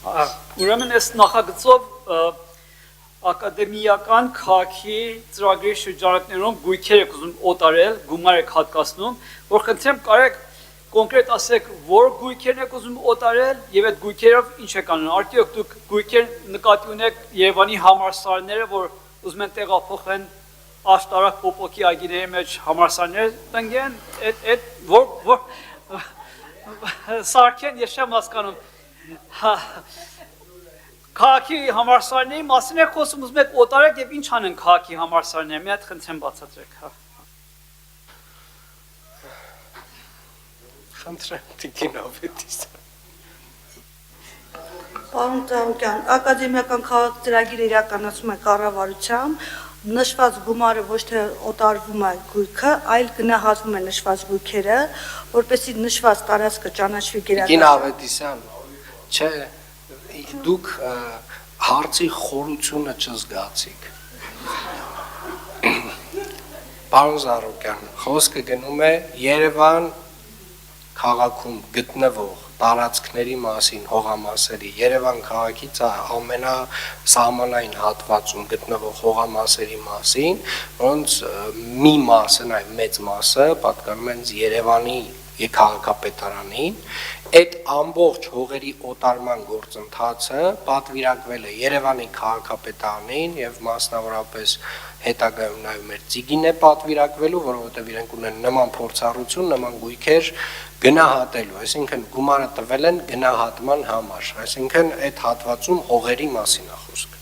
Ուրեմն այս նախագծով ակադեմիական քաղաքի ծրագրի շրջանակներում գույքեր եք ուզում օտարել, գումար եք հատկացնում, որ խնդրեմ կարեք կոնկրետ ասեք, որ գույքերն եք ուզում օտարել եւ այդ գույքերով ինչ եք անում։ Արդյոք դուք գույքեր նկատի ունեք Երևանի համալսարանները, որ ուզում են տեղափոխեն աշտարակ պոպոկի այգիների մեջ համալսարաններ տնկեն, այդ որ սարքեն ես չեմ հասկանում։ Քաղաքի համալսարանների մասին եք խոսում, ուզում եք օտարեք եւ ինչ անեն քաղաքի համալսարանները։ Մի հատ խնդրեմ բացատրեք, հա։ Խնդրեմ Տիկին Ավետիսյան։ Պարոն Ծառուկյան, ակադեմիական քաղաք ծրագիրը իրականացում է կառավարությամբ, նշված գումարը ոչ թե օտարվում է գույքը, այլ գնահատվում է նշված գույքերը, որպեսզի նշված տարածքը ճանաչվի Տիկին Ավետիսյան, չէ, դուք հարցի խորությունը չզգացիք։ Պարոն Ծառուկյան, խոսքը գնում է Երևան քաղաքում գտնվող տարածքների մասին, հողամասերի, Երևան քաղաքից ամենասահմանային հատվածում գտնվող հողամասերի մասին, որոնց մի մասը, այ մեծ մասը պատկանում են Երևանի քաղաքապետարանին, այդ ամբողջ հողերի օտարման գործընթացը պատվիրակվել է Երևանի քաղաքապետարանին եւ մասնավորապես հետագայում նաեւ մեր ծիգին է պատվիրակվելու, որովհետեւ իրենք ունեն նման փորձառություն, նման գույքեր գնահատելու, այսինքն գումարը տվել են գնահատման համար, այսինքն այդ հատվածում հողերի մասին է խոսքը։